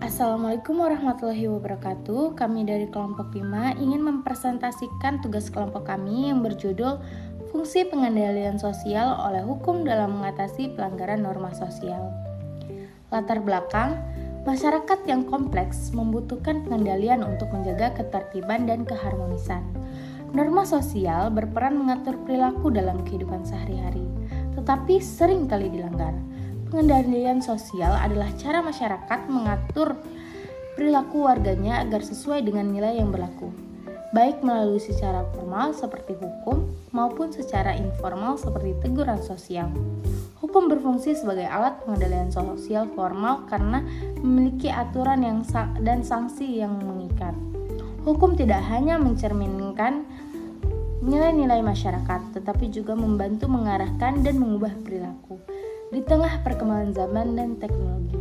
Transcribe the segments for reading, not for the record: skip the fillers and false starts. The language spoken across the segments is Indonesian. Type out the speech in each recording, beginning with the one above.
Assalamualaikum warahmatullahi wabarakatuh. Kami dari kelompok 5 ingin mempresentasikan tugas kelompok kami yang berjudul Fungsi Pengendalian Sosial oleh Hukum dalam Mengatasi Pelanggaran Norma Sosial. Latar belakang, masyarakat yang kompleks membutuhkan pengendalian untuk menjaga ketertiban dan keharmonisan. Norma sosial berperan mengatur perilaku dalam kehidupan sehari-hari, tetapi sering kali dilanggar. Pengendalian sosial adalah cara masyarakat mengatur perilaku warganya agar sesuai dengan nilai yang berlaku, baik melalui secara formal seperti hukum maupun secara informal seperti teguran sosial. Hukum berfungsi sebagai alat pengendalian sosial formal karena memiliki aturan dan sanksi yang mengikat. Hukum tidak hanya mencerminkan nilai-nilai masyarakat, tetapi juga membantu mengarahkan dan mengubah perilaku. Di tengah perkembangan zaman dan teknologi,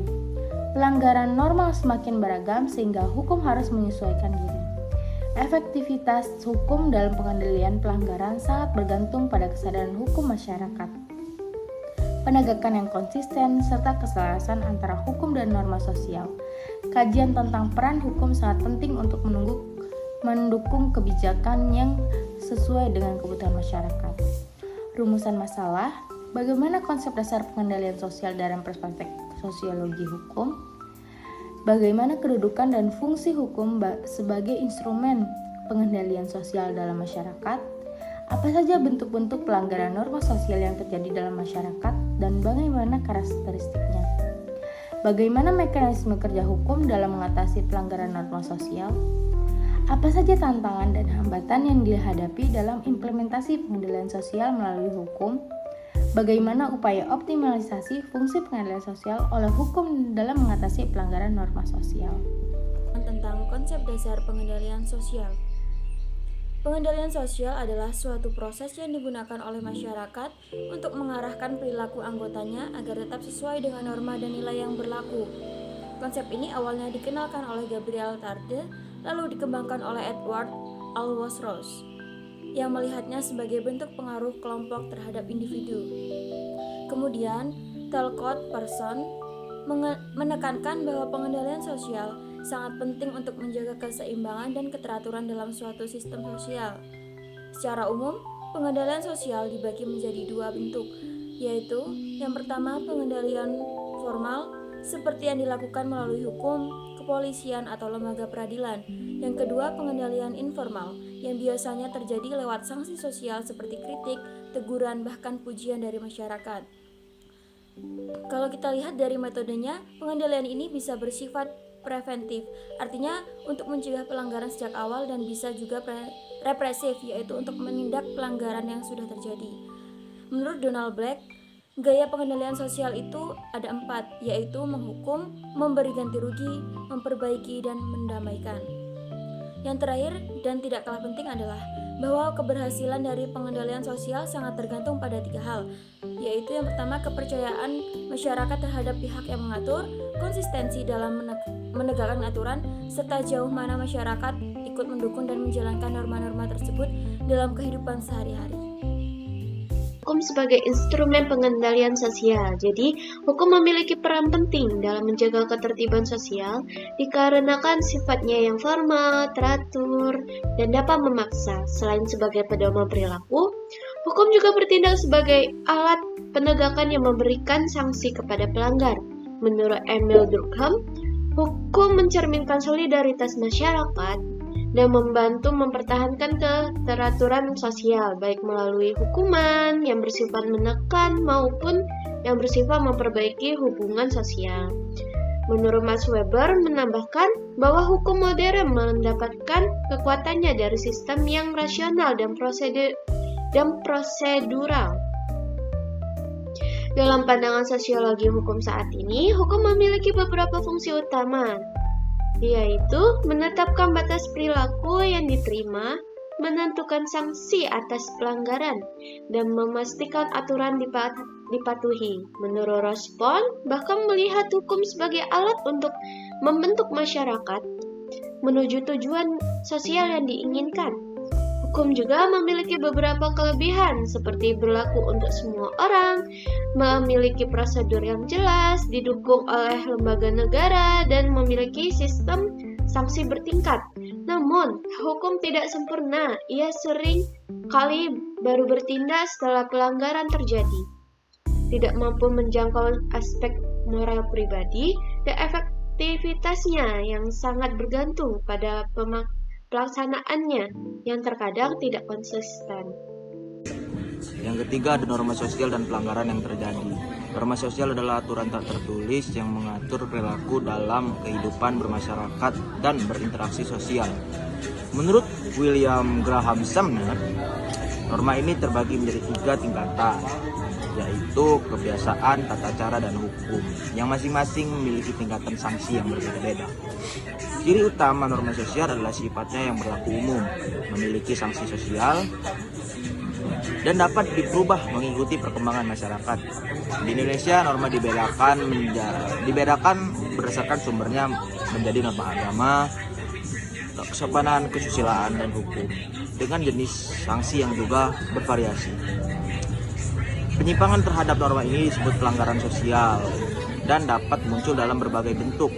pelanggaran normal semakin beragam sehingga hukum harus menyesuaikan diri. Efektivitas hukum dalam pengendalian pelanggaran sangat bergantung pada kesadaran hukum masyarakat, penegakan yang konsisten, serta keselarasan antara hukum dan norma sosial. Kajian tentang peran hukum sangat penting untuk mendukung kebijakan yang sesuai dengan kebutuhan masyarakat. Rumusan masalah. Bagaimana konsep dasar pengendalian sosial dalam perspektif sosiologi hukum? Bagaimana kedudukan dan fungsi hukum sebagai instrumen pengendalian sosial dalam masyarakat? Apa saja bentuk-bentuk pelanggaran norma sosial yang terjadi dalam masyarakat dan bagaimana karakteristiknya? Bagaimana mekanisme kerja hukum dalam mengatasi pelanggaran norma sosial? Apa saja tantangan dan hambatan yang dihadapi dalam implementasi pengendalian sosial melalui hukum? Bagaimana upaya optimalisasi fungsi pengendalian sosial oleh hukum dalam mengatasi pelanggaran norma sosial? Tentang konsep dasar pengendalian sosial. Pengendalian sosial adalah suatu proses yang digunakan oleh masyarakat untuk mengarahkan perilaku anggotanya agar tetap sesuai dengan norma dan nilai yang berlaku. Konsep ini awalnya dikenalkan oleh Gabriel Tarde, lalu dikembangkan oleh Edward Alwos-Ross, yang melihatnya sebagai bentuk pengaruh kelompok terhadap individu. Kemudian, Talcott Person menekankan bahwa pengendalian sosial sangat penting untuk menjaga keseimbangan dan keteraturan dalam suatu sistem sosial. Secara umum, pengendalian sosial dibagi menjadi dua bentuk, yaitu yang pertama pengendalian formal seperti yang dilakukan melalui hukum, kepolisian atau lembaga peradilan. Yang kedua, pengendalian informal yang biasanya terjadi lewat sanksi sosial seperti kritik, teguran, bahkan pujian dari masyarakat. Kalau kita lihat dari metodenya, pengendalian ini bisa bersifat preventif, artinya untuk mencegah pelanggaran sejak awal, dan bisa juga represif, yaitu untuk menindak pelanggaran yang sudah terjadi. Menurut Donald Black, gaya pengendalian sosial itu ada 4, yaitu menghukum, memberi ganti rugi, memperbaiki, dan mendamaikan. Yang terakhir dan tidak kalah penting adalah bahwa keberhasilan dari pengendalian sosial sangat tergantung pada 3 hal, yaitu yang pertama kepercayaan masyarakat terhadap pihak yang mengatur, konsistensi dalam menegakkan aturan, serta jauh mana masyarakat ikut mendukung dan menjalankan norma-norma tersebut dalam kehidupan sehari-hari. Hukum sebagai instrumen pengendalian sosial. Jadi, hukum memiliki peran penting dalam menjaga ketertiban sosial dikarenakan sifatnya yang formal, teratur, dan dapat memaksa. Selain sebagai pedoman perilaku, hukum juga bertindak sebagai alat penegakan yang memberikan sanksi kepada pelanggar. Menurut Emil Durkheim, hukum mencerminkan solidaritas masyarakat dan membantu mempertahankan keteraturan sosial, baik melalui hukuman yang bersifat menekan maupun yang bersifat memperbaiki hubungan sosial. Menurut Max Weber menambahkan bahwa hukum modern mendapatkan kekuatannya dari sistem yang rasional dan prosedural. Dalam pandangan sosiologi hukum saat ini, hukum memiliki beberapa fungsi utama, yaitu menetapkan batas perilaku yang diterima, menentukan sanksi atas pelanggaran, dan memastikan aturan dipatuhi. Menurut Rospon, bahkan melihat hukum sebagai alat untuk membentuk masyarakat menuju tujuan sosial yang diinginkan. Hukum juga memiliki beberapa kelebihan seperti berlaku untuk semua orang, memiliki prosedur yang jelas, didukung oleh lembaga negara, dan memiliki sistem sanksi bertingkat. Namun, hukum tidak sempurna. Ia sering kali baru bertindak setelah pelanggaran terjadi, tidak mampu menjangkau aspek moral pribadi, dan efektivitasnya yang sangat bergantung pada pelaksanaannya yang terkadang tidak konsisten. Yang ketiga ada norma sosial dan pelanggaran yang terjadi. Norma sosial adalah aturan tak tertulis yang mengatur perilaku dalam kehidupan bermasyarakat dan berinteraksi sosial. Menurut William Graham Sumner, norma ini terbagi menjadi 3 tingkatan, yaitu kebiasaan, tata cara, dan hukum, yang masing-masing memiliki tingkatan sanksi yang berbeda-beda. Ciri utama norma sosial adalah sifatnya yang berlaku umum, memiliki sanksi sosial, dan dapat diubah mengikuti perkembangan masyarakat. Di Indonesia, norma dibedakan berdasarkan sumbernya menjadi norma agama, kesopanan, kesusilaan, dan hukum, dengan jenis sanksi yang juga bervariasi. Penyimpangan terhadap norma ini disebut pelanggaran sosial dan dapat muncul dalam berbagai bentuk,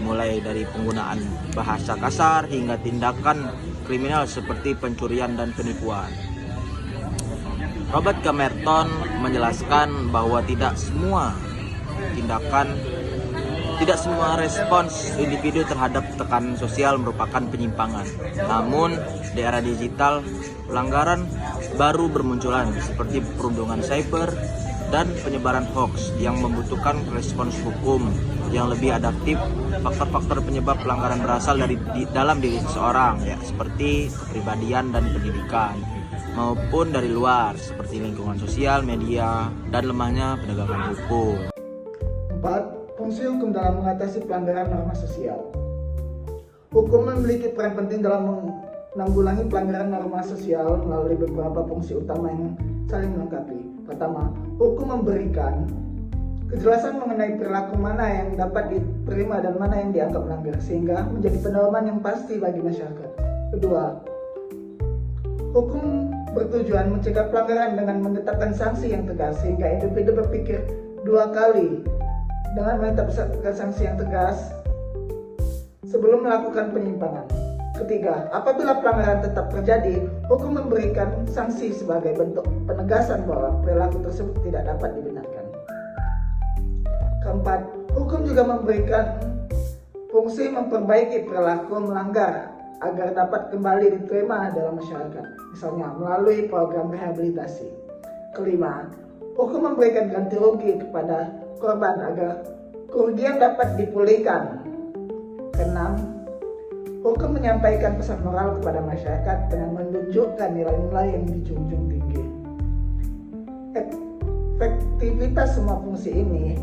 mulai dari penggunaan bahasa kasar hingga tindakan kriminal seperti pencurian dan penipuan. Robert Camerton menjelaskan bahwa tidak semua respons individu terhadap tekanan sosial merupakan penyimpangan. Namun, di era digital, pelanggaran baru bermunculan seperti perundungan cyber dan penyebaran hoax yang membutuhkan respons hukum yang lebih adaptif. Faktor-faktor penyebab pelanggaran berasal dari dalam diri seseorang, seperti kepribadian dan pendidikan, maupun dari luar seperti lingkungan sosial, media, dan lemahnya penegakan hukum. 4. Fungsi hukum dalam mengatasi pelanggaran norma sosial. Hukum memiliki peran penting dalam menanggulangi pelanggaran norma sosial melalui beberapa fungsi utama yang saling melengkapi. Pertama, hukum memberikan kejelasan mengenai perilaku mana yang dapat diterima dan mana yang dianggap melanggar, sehingga menjadi pedoman yang pasti bagi masyarakat. Kedua, hukum bertujuan mencegah pelanggaran dengan menetapkan sanksi yang tegas, sehingga individu berpikir 2 kali dengan menetapkan sanksi yang tegas sebelum melakukan penyimpangan. Ketiga, apabila pelanggaran tetap terjadi, hukum memberikan sanksi sebagai bentuk penegasan bahwa perilaku tersebut tidak dapat dibenarkan. Keempat, hukum juga memberikan fungsi memperbaiki perilaku melanggar agar dapat kembali diterima dalam masyarakat, misalnya melalui program rehabilitasi. Kelima, hukum memberikan ganti rugi kepada korban agar kerugian dapat dipulihkan. Keenam, hukum menyampaikan pesan moral kepada masyarakat dengan menunjukkan nilai-nilai yang dijunjung tinggi. Efektivitas semua fungsi ini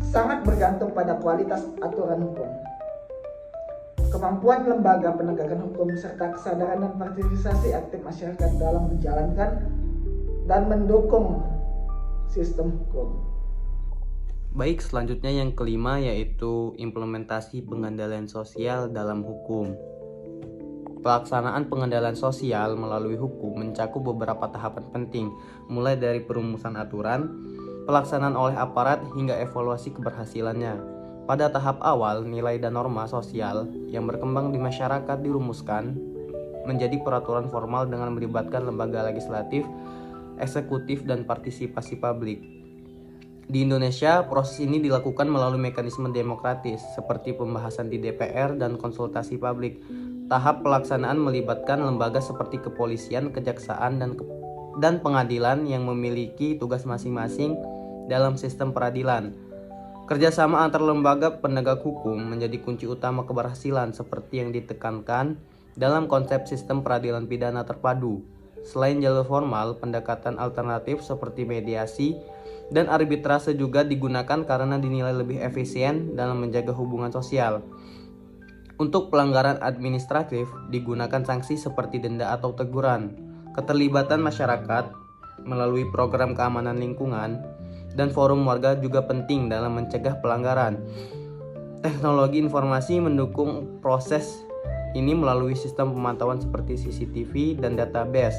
sangat bergantung pada kualitas aturan hukum, kemampuan lembaga penegakan hukum, serta kesadaran dan partisipasi aktif masyarakat dalam menjalankan dan mendukung sistem hukum. Baik, selanjutnya yang kelima yaitu implementasi pengendalian sosial dalam hukum. Pelaksanaan pengendalian sosial melalui hukum mencakup beberapa tahapan penting, mulai dari perumusan aturan, pelaksanaan oleh aparat, hingga evaluasi keberhasilannya. Pada tahap awal, nilai dan norma sosial yang berkembang di masyarakat dirumuskan menjadi peraturan formal dengan melibatkan lembaga legislatif, eksekutif, dan partisipasi publik. Di Indonesia, proses ini dilakukan melalui mekanisme demokratis seperti pembahasan di DPR dan konsultasi publik. Tahap pelaksanaan melibatkan lembaga seperti kepolisian, kejaksaan, dan pengadilan yang memiliki tugas masing-masing dalam sistem peradilan. Kerjasama antar lembaga penegak hukum menjadi kunci utama keberhasilan seperti yang ditekankan dalam konsep sistem peradilan pidana terpadu. Selain jalur formal, pendekatan alternatif seperti mediasi dan arbitrase juga digunakan karena dinilai lebih efisien dalam menjaga hubungan sosial. Untuk pelanggaran administratif, digunakan sanksi seperti denda atau teguran. Keterlibatan masyarakat melalui program keamanan lingkungan dan forum warga juga penting dalam mencegah pelanggaran. Teknologi informasi mendukung proses ini melalui sistem pemantauan seperti CCTV dan database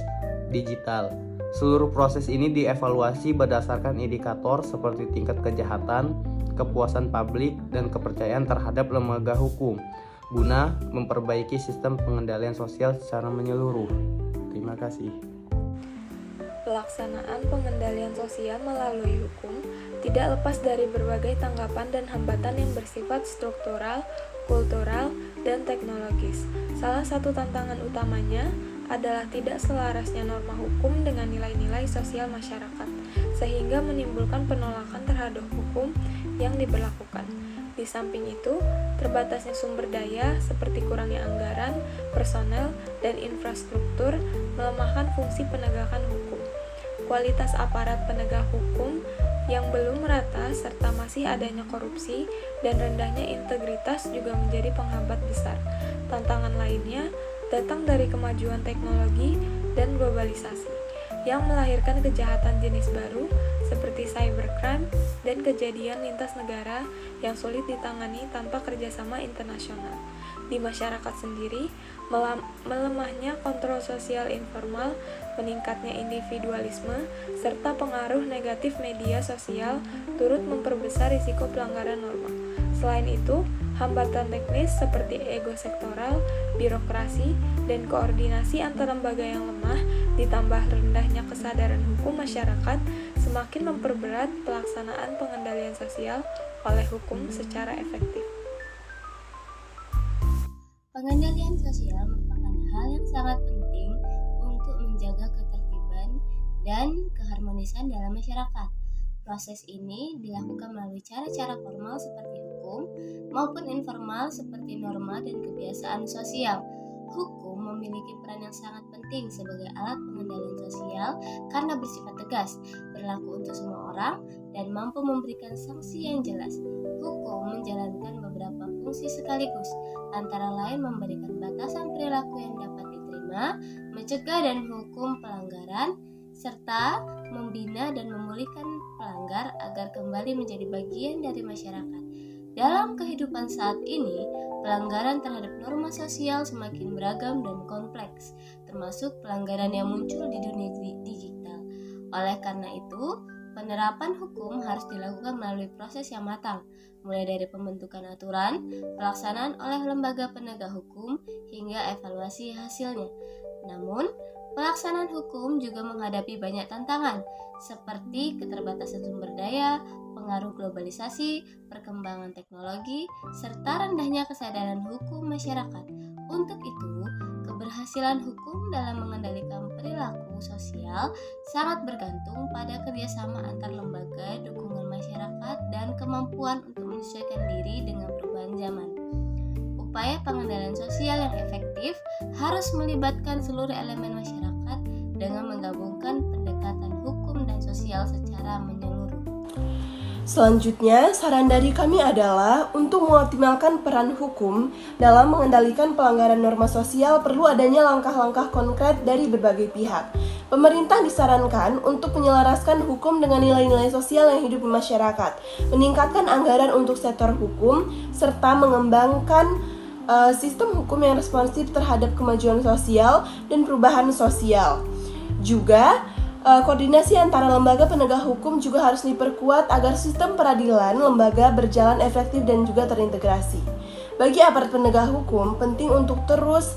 digital. Seluruh proses ini dievaluasi berdasarkan indikator seperti tingkat kejahatan, kepuasan publik, dan kepercayaan terhadap lembaga hukum guna memperbaiki sistem pengendalian sosial secara menyeluruh. Terima kasih. Pelaksanaan pengendalian sosial melalui hukum tidak lepas dari berbagai tanggapan dan hambatan yang bersifat struktural, kultural, dan teknologis. Salah satu tantangan utamanya adalah tidak selarasnya norma hukum dengan nilai-nilai sosial masyarakat, sehingga menimbulkan penolakan terhadap hukum yang diberlakukan. Di samping itu, terbatasnya sumber daya seperti kurangnya anggaran, personel, dan infrastruktur melemahkan fungsi penegakan hukum. Kualitas aparat penegak hukum yang belum merata serta masih adanya korupsi dan rendahnya integritas juga menjadi penghambat besar. Tantangan lainnya datang dari kemajuan teknologi dan globalisasi yang melahirkan kejahatan jenis baru seperti cybercrime dan kejadian lintas negara yang sulit ditangani tanpa kerjasama internasional. Di masyarakat sendiri, melemahnya kontrol sosial informal, meningkatnya individualisme, serta pengaruh negatif media sosial turut memperbesar risiko pelanggaran norma. Selain itu, hambatan teknis seperti ego sektoral, birokrasi, dan koordinasi antar lembaga yang lemah, ditambah rendahnya kesadaran hukum masyarakat, semakin memperberat pelaksanaan pengendalian sosial oleh hukum secara efektif. Pengendalian sosial merupakan hal yang sangat penting untuk menjaga ketertiban dan keharmonisan dalam masyarakat. Proses ini dilakukan melalui cara-cara formal seperti hukum maupun informal seperti norma dan kebiasaan sosial. Hukum memiliki peran yang sangat penting sebagai alat pengendalian sosial karena bersifat tegas, berlaku untuk semua orang, dan mampu memberikan sanksi yang jelas. Hukum menjalankan beberapa fungsi sekaligus, antara lain memberikan batasan perilaku yang dapat diterima, mencegah dan hukum pelanggaran, serta membina dan memulihkan pelanggar agar kembali menjadi bagian dari masyarakat. Dalam kehidupan saat ini, pelanggaran terhadap norma sosial semakin beragam dan kompleks, termasuk pelanggaran yang muncul di dunia digital. Oleh karena itu, penerapan hukum harus dilakukan melalui proses yang matang, mulai dari pembentukan aturan, pelaksanaan oleh lembaga penegak hukum, hingga evaluasi hasilnya. Namun, pelaksanaan hukum juga menghadapi banyak tantangan, seperti keterbatasan sumber daya, pengaruh globalisasi, perkembangan teknologi, serta rendahnya kesadaran hukum masyarakat. Untuk itu, keberhasilan hukum dalam mengendalikan perilaku sosial sangat bergantung pada kerjasama antar lembaga, dukungan masyarakat, dan kemampuan untuk menyesuaikan diri dengan perubahan zaman. Upaya pengendalian sosial yang efektif harus melibatkan seluruh elemen masyarakat dengan menggabungkan pendekatan hukum dan sosial secara menyeluruh. Selanjutnya, saran dari kami adalah untuk mengoptimalkan peran hukum dalam mengendalikan pelanggaran norma sosial perlu adanya langkah-langkah konkret dari berbagai pihak. Pemerintah disarankan untuk menyelaraskan hukum dengan nilai-nilai sosial yang hidup di masyarakat, meningkatkan anggaran untuk sektor hukum, serta mengembangkan sistem hukum yang responsif terhadap kemajuan sosial dan perubahan sosial. Juga, koordinasi antara lembaga penegak hukum juga harus diperkuat agar sistem peradilan lembaga berjalan efektif dan juga terintegrasi. Bagi aparat penegak hukum, penting untuk terus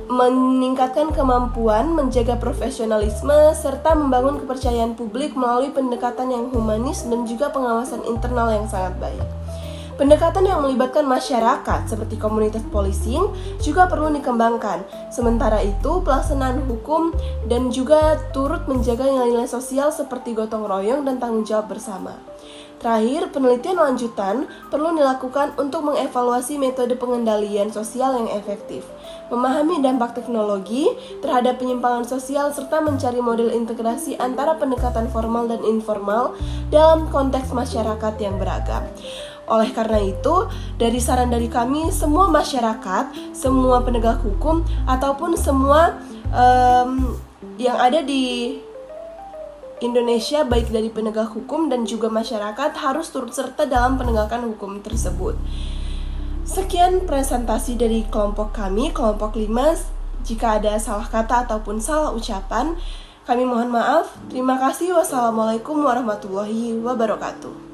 meningkatkan kemampuan, menjaga profesionalisme, serta membangun kepercayaan publik melalui pendekatan yang humanis dan juga pengawasan internal yang sangat baik. Pendekatan yang melibatkan masyarakat seperti komunitas policing juga perlu dikembangkan. Sementara itu, pelaksanaan hukum dan juga turut menjaga nilai-nilai sosial seperti gotong royong dan tanggung jawab bersama. Terakhir, penelitian lanjutan perlu dilakukan untuk mengevaluasi metode pengendalian sosial yang efektif, memahami dampak teknologi terhadap penyimpangan sosial, serta mencari model integrasi antara pendekatan formal dan informal dalam konteks masyarakat yang beragam. Oleh karena itu, dari saran dari kami, semua masyarakat, semua penegak hukum, ataupun semua yang ada di Indonesia, baik dari penegak hukum dan juga masyarakat, harus turut serta dalam penegakan hukum tersebut. Sekian presentasi dari kelompok kami, kelompok 5. Jika ada salah kata ataupun salah ucapan, kami mohon maaf. Terima kasih. Wassalamualaikum warahmatullahi wabarakatuh.